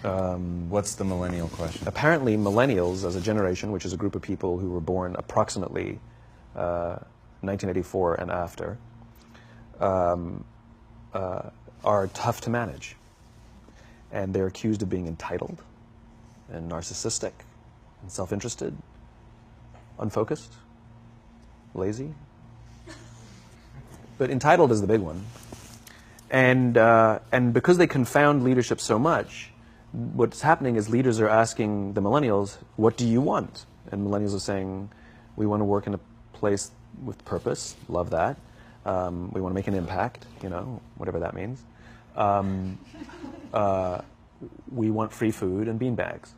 What's the millennial question? Apparently, millennials, as a generation, which is a group of people who were born approximately 1984 and after, are tough to manage. And they're accused of being entitled and narcissistic and self-interested, unfocused, lazy. But entitled is the big one. And because they confound leadership so much, what's happening is leaders are asking the millennials, what do you want? And millennials are saying, we want to work in a place with purpose, love that. We want to make an impact, you know, whatever that means. We want free food and beanbags.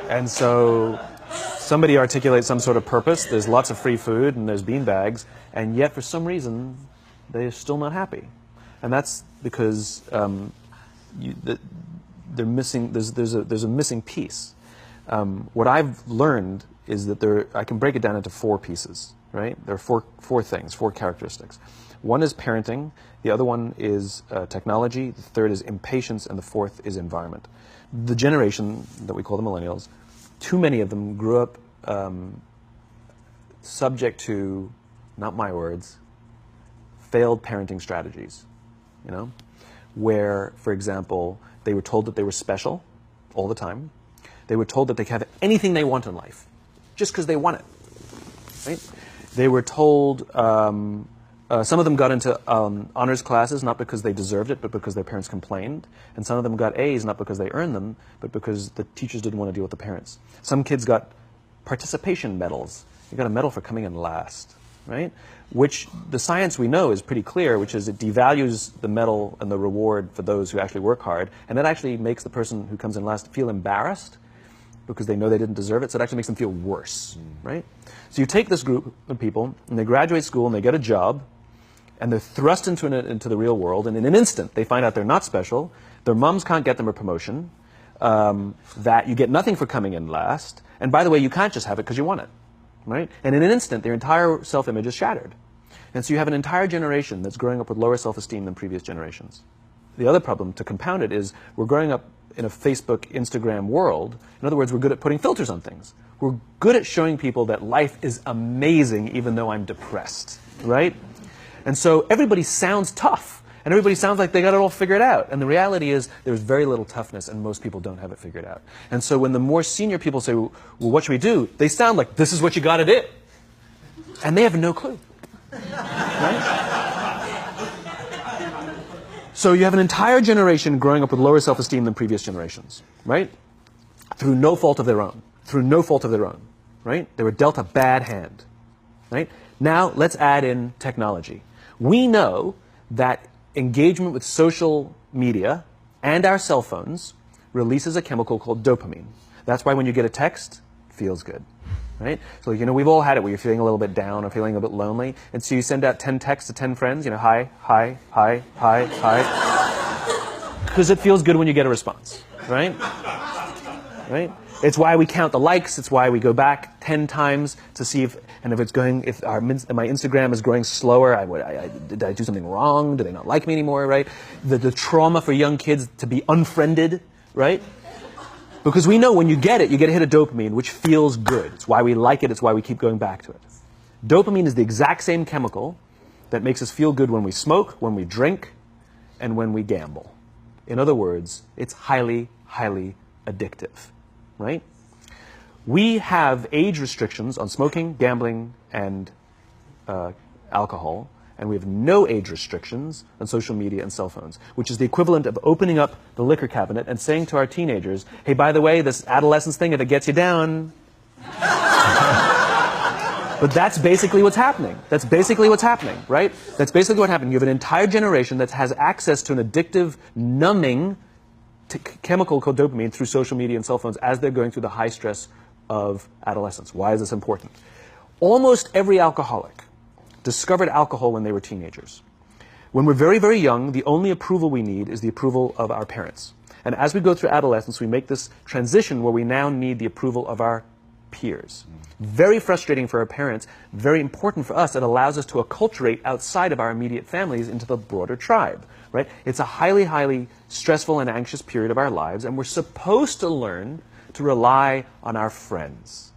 And so somebody articulates some sort of purpose, there's lots of free food and there's beanbags, and yet for some reason they're still not happy. And that's because they're missing, there's a missing piece. What I've learned is that I can break it down into 4 pieces, right? There are four things, 4 characteristics. One is parenting, the other one is technology, the third is impatience, and the fourth is environment. The generation that we call the millennials, too many of them grew up subject to, not my words, failed parenting strategies, you know? Where, for example, they were told that they were special all the time. They were told that they could have anything they want in life, just because they want it, right? They were told, some of them got into honors classes, not because they deserved it, but because their parents complained. And some of them got A's, not because they earned them, but because the teachers didn't want to deal with the parents. Some kids got participation medals. You got a medal for coming in last, right? Which the science we know is pretty clear, which is it devalues the medal and the reward for those who actually work hard. And that actually makes the person who comes in last feel embarrassed because they know they didn't deserve it. So it actually makes them feel worse, right? So you take this group of people and they graduate school and they get a job and they're thrust into the real world, and in an instant they find out they're not special, their moms can't get them a promotion, that you get nothing for coming in last, and by the way, you can't just have it because you want it, right? And in an instant, their entire self-image is shattered. And so you have an entire generation that's growing up with lower self-esteem than previous generations. The other problem, to compound it, is we're growing up in a Facebook, Instagram world. In other words, we're good at putting filters on things. We're good at showing people that life is amazing even though I'm depressed, right? And so everybody sounds tough, and everybody sounds like they got it all figured out. And the reality is there's very little toughness, and most people don't have it figured out. And so when the more senior people say, well, what should we do? They sound like, this is what you got to do. And they have no clue. Right? So you have an entire generation growing up with lower self-esteem than previous generations, right? Through no fault of their own. Through no fault of their own, right? They were dealt a bad hand, right? Now let's add in technology. We know that engagement with social media and our cell phones releases a chemical called dopamine. That's why when you get a text, it feels good, right? So, you know, we've all had it where you're feeling a little bit down or feeling a bit lonely, and so you send out 10 texts to 10 friends, you know, hi, hi, hi, hi, hi, because it feels good when you get a response, right? Right? It's why we count the likes. It's why we go back 10 times to see if my Instagram is growing slower. Did I do something wrong? Do they not like me anymore? Right? The trauma for young kids to be unfriended, right? Because we know when you get a hit of dopamine, which feels good. It's why we like it. It's why we keep going back to it. Dopamine is the exact same chemical that makes us feel good when we smoke, when we drink, and when we gamble. In other words, it's highly, highly addictive. Right? We have age restrictions on smoking, gambling, and alcohol, and we have no age restrictions on social media and cell phones, which is the equivalent of opening up the liquor cabinet and saying to our teenagers, hey, by the way, this adolescence thing, if it gets you down. But that's basically what's happening. That's basically what's happening, right? That's basically what happened. You have an entire generation that has access to an addictive, numbing chemical called dopamine through social media and cell phones as they're going through the high stress of adolescence. Why is this important? Almost every alcoholic discovered alcohol when they were teenagers. When we're very, very young, the only approval we need is the approval of our parents. And as we go through adolescence, we make this transition where we now need the approval of our peers. Very frustrating for our parents, very important for us. It allows us to acculturate outside of our immediate families into the broader tribe. right? It's a highly, highly stressful and anxious period of our lives, and we're supposed to learn to rely on our friends.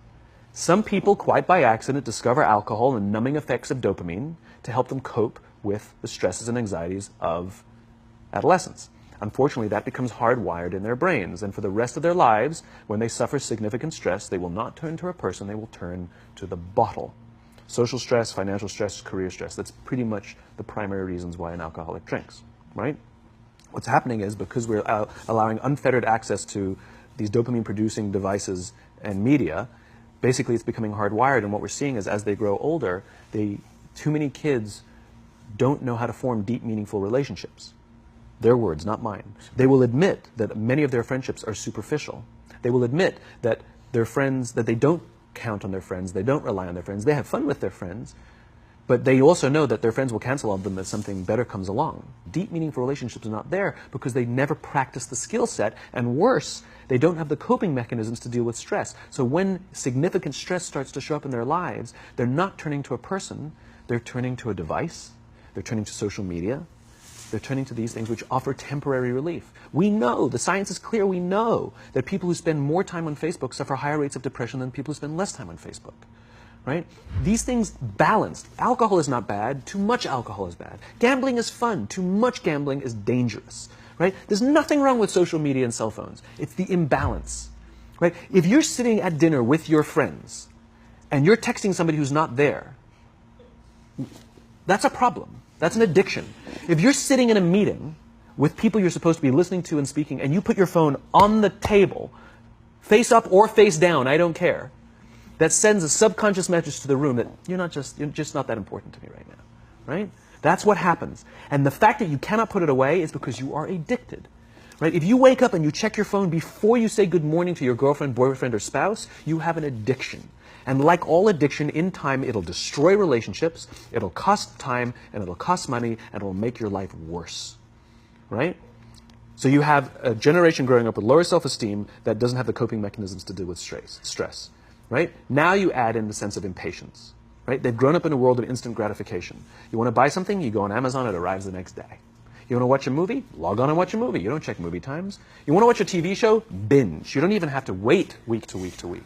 Some people, quite by accident, discover alcohol and numbing effects of dopamine to help them cope with the stresses and anxieties of adolescence. Unfortunately, that becomes hardwired in their brains, and for the rest of their lives, when they suffer significant stress, they will not turn to a person, they will turn to the bottle. Social stress, financial stress, career stress. That's pretty much the primary reasons why an alcoholic drinks, right? What's happening is because we're allowing unfettered access to these dopamine-producing devices and media, basically it's becoming hardwired, and what we're seeing is as they grow older, too many kids don't know how to form deep, meaningful relationships. Their words, not mine. They will admit that many of their friendships are superficial. They will admit that their friends, that they don't count on their friends, they don't rely on their friends, they have fun with their friends, but they also know that their friends will cancel on them as something better comes along. Deep, meaningful relationships are not there because they never practice the skill set, and worse, they don't have the coping mechanisms to deal with stress. So when significant stress starts to show up in their lives, they're not turning to a person, they're turning to a device, they're turning to social media, they're turning to these things which offer temporary relief. We know, the science is clear, we know that people who spend more time on Facebook suffer higher rates of depression than people who spend less time on Facebook. Right? These things balanced. Alcohol is not bad, too much alcohol is bad. Gambling is fun, too much gambling is dangerous. Right? There's nothing wrong with social media and cell phones. It's the imbalance. Right? If you're sitting at dinner with your friends and you're texting somebody who's not there, that's a problem. That's an addiction. If you're sitting in a meeting with people you're supposed to be listening to and speaking, and you put your phone on the table, face up or face down, I don't care, that sends a subconscious message to the room that you're just not that important to me right now. Right? That's what happens. And the fact that you cannot put it away is because you are addicted. Right? If you wake up and you check your phone before you say good morning to your girlfriend, boyfriend, or spouse, you have an addiction. And like all addiction, in time, it'll destroy relationships, it'll cost time, and it'll cost money, and it'll make your life worse. Right? So you have a generation growing up with lower self-esteem that doesn't have the coping mechanisms to deal with stress. Right? Now you add in the sense of impatience. Right? They've grown up in a world of instant gratification. You want to buy something, you go on Amazon, it arrives the next day. You want to watch a movie? Log on and watch a movie. You don't check movie times. You want to watch a TV show? Binge. You don't even have to wait week to week to week.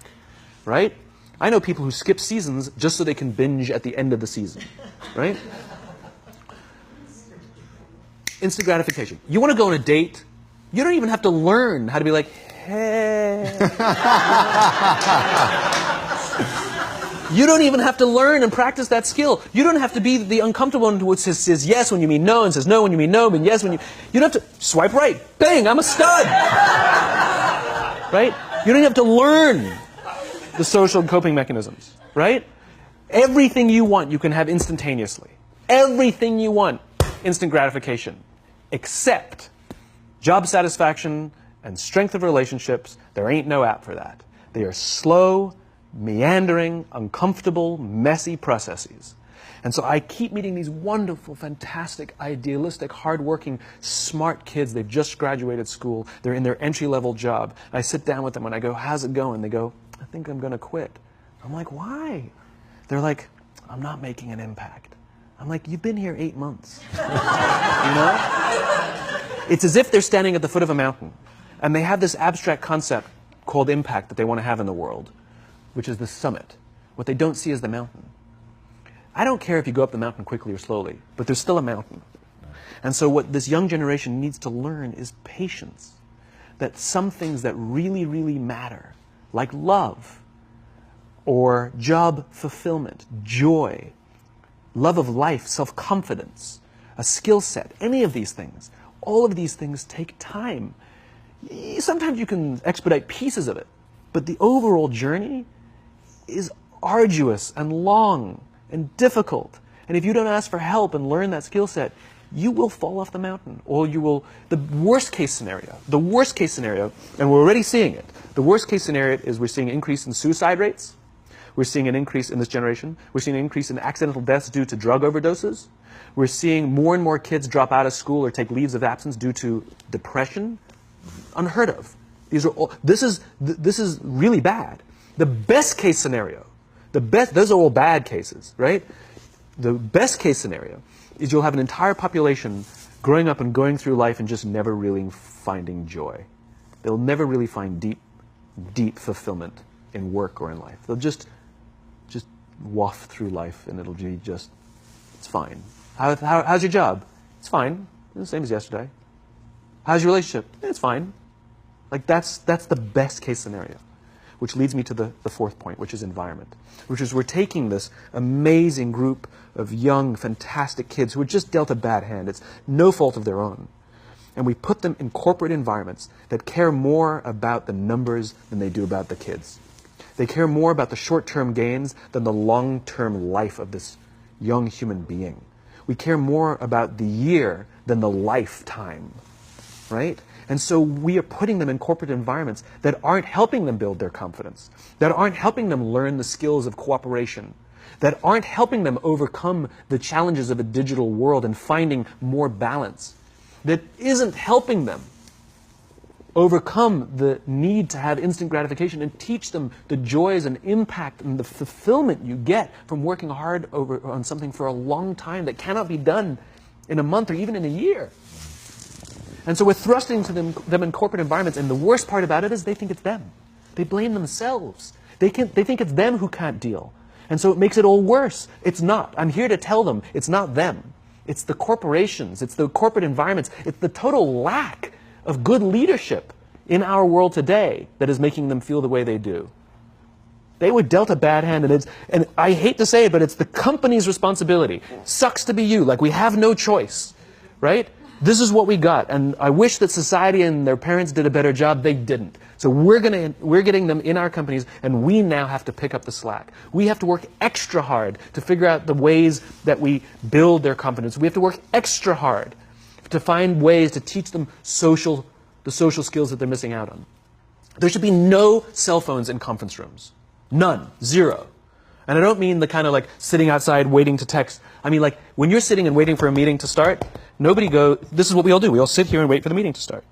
Right? I know people who skip seasons just so they can binge at the end of the season, right? Instant gratification. You want to go on a date, you don't even have to learn how to be like, hey. You don't even have to learn and practice that skill. You don't have to be the uncomfortable one who says yes when you mean no and says no when you mean no and yes when you... You don't have to swipe right. Bang, I'm a stud. Right? You don't have to learn the social and coping mechanisms, right? Everything you want, you can have instantaneously. Everything you want, instant gratification. Except job satisfaction and strength of relationships, there ain't no app for that. They are slow, meandering, uncomfortable, messy processes. And so I keep meeting these wonderful, fantastic, idealistic, hardworking, smart kids. They've just graduated school. They're in their entry-level job. I sit down with them and I go, how's it going? They go, I think I'm going to quit. I'm like, why? They're like, I'm not making an impact. I'm like, you've been here 8 months. You know? It's as if they're standing at the foot of a mountain, and they have this abstract concept called impact that they want to have in the world, which is the summit. What they don't see is the mountain. I don't care if you go up the mountain quickly or slowly, but there's still a mountain. And so what this young generation needs to learn is patience. That some things that really, really matter, like love, or job fulfillment, joy, love of life, self-confidence, a skill set, any of these things, all of these things take time. Sometimes you can expedite pieces of it, but the overall journey is arduous and long and difficult. And if you don't ask for help and learn that skill set, you will fall off the mountain, or you will, the worst case scenario, and we're already seeing it, the worst case scenario is we're seeing an increase in suicide rates, we're seeing an increase in this generation, we're seeing an increase in accidental deaths due to drug overdoses, we're seeing more and more kids drop out of school or take leaves of absence due to depression, unheard of. These are all, this is really bad. The best case scenario, those are all bad cases, right? The best case scenario is you'll have an entire population growing up and going through life and just never really finding joy. They'll never really find deep fulfillment in work or in life. They'll just waft through life, and it'll be just, it's fine. How's your job? It's fine. It's the same as yesterday. How's your relationship? It's fine. Like that's the best case scenario. Which leads me to the fourth point, which is environment. Which is we're taking this amazing group of young, fantastic kids who were just dealt a bad hand. It's no fault of their own. And we put them in corporate environments that care more about the numbers than they do about the kids. They care more about the short-term gains than the long-term life of this young human being. We care more about the year than the lifetime, right? And so we are putting them in corporate environments that aren't helping them build their confidence, that aren't helping them learn the skills of cooperation, that aren't helping them overcome the challenges of a digital world and finding more balance, that isn't helping them overcome the need to have instant gratification and teach them the joys and impact and the fulfillment you get from working hard on something for a long time that cannot be done in a month or even in a year. And so we're thrusting to them in corporate environments, and the worst part about it is they think it's them. They blame themselves. They think it's them who can't deal. And so it makes it all worse. It's not. I'm here to tell them it's not them. It's the corporations. It's the corporate environments. It's the total lack of good leadership in our world today that is making them feel the way they do. They were dealt a bad hand, and I hate to say it, but it's the company's responsibility. Sucks to be you. Like, we have no choice, right? This is what we got, and I wish that society and their parents did a better job. They didn't. So we're getting them in our companies, and we now have to pick up the slack. We have to work extra hard to figure out the ways that we build their confidence. We have to work extra hard to find ways to teach them the social skills that they're missing out on. There should be no cell phones in conference rooms. None. Zero. And I don't mean the kind of like sitting outside waiting to text. I mean like when you're sitting and waiting for a meeting to start, this is what we all do. We all sit here and wait for the meeting to start.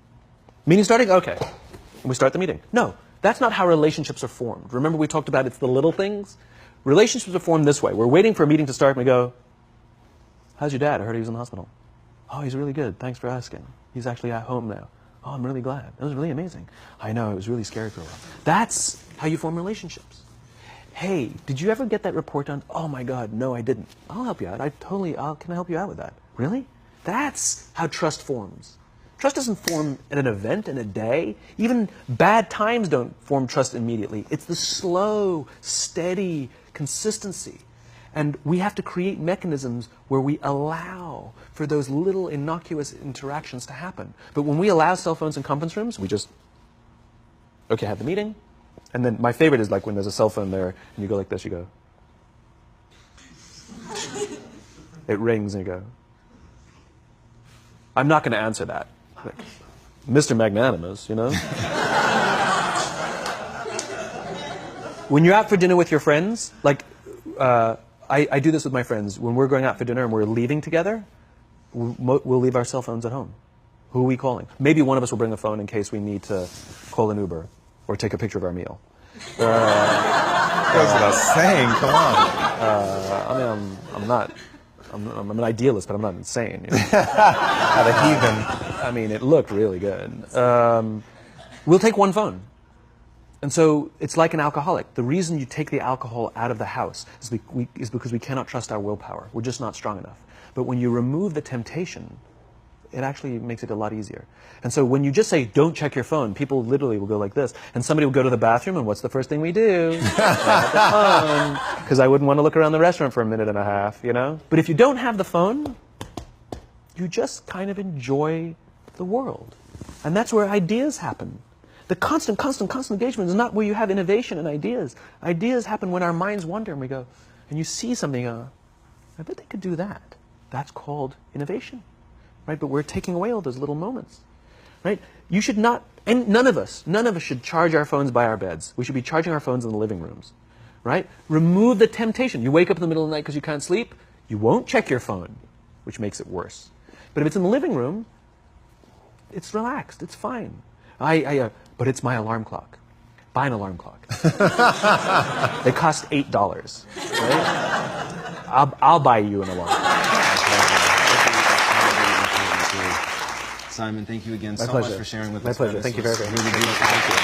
Meeting starting? Okay. And we start the meeting. No, that's not how relationships are formed. Remember we talked about it's the little things? Relationships are formed this way. We're waiting for a meeting to start and we go, how's your dad? I heard he was in the hospital. Oh, he's really good. Thanks for asking. He's actually at home now. Oh, I'm really glad. That was really amazing. I know, it was really scary for a while. That's how you form relationships. Hey, did you ever get that report done? Oh my God, no, I didn't. I'll help you out. Can I help you out with that? Really? That's how trust forms. Trust doesn't form at an event in a day. Even bad times don't form trust immediately. It's the slow, steady consistency. And we have to create mechanisms where we allow for those little innocuous interactions to happen. But when we allow cell phones in conference rooms, we just, okay, have the meeting. And then my favorite is like when there's a cell phone there and you go like this, you go. It rings and you go. I'm not going to answer that. Like, Mr. Magnanimous, you know? When you're out for dinner with your friends, like, I do this with my friends. When we're going out for dinner and we're leaving together, we'll leave our cell phones at home. Who are we calling? Maybe one of us will bring a phone in case we need to call an Uber or take a picture of our meal. That's what I was saying. Come on. I'm an idealist, but I'm not insane. You know? Not a heathen. I mean, it looked really good. We'll take one phone. And so it's like an alcoholic. The reason you take the alcohol out of the house is because we cannot trust our willpower. We're just not strong enough. But when you remove the temptation, it actually makes it a lot easier. And so when you just say, don't check your phone, people literally will go like this. And somebody will go to the bathroom, and what's the first thing we do? Have the phone. Because I wouldn't want to look around the restaurant for a minute and a half, you know? But if you don't have the phone, you just kind of enjoy the world. And that's where ideas happen. The constant engagement is not where you have innovation and ideas. Ideas happen when our minds wander and we go, and you see something, I bet they could do that. That's called innovation, right? But we're taking away all those little moments, right? You should not, and none of us should charge our phones by our beds. We should be charging our phones in the living rooms, right? Remove the temptation. You wake up in the middle of the night because you can't sleep, you won't check your phone, which makes it worse. But if it's in the living room, it's relaxed, it's fine. But it's my alarm clock. Buy an alarm clock. They cost $8. Right? I'll buy you an alarm clock. Simon, thank you again My so pleasure. much for sharing with My us. pleasure. Man. Thank you This very, was very much. really beautiful.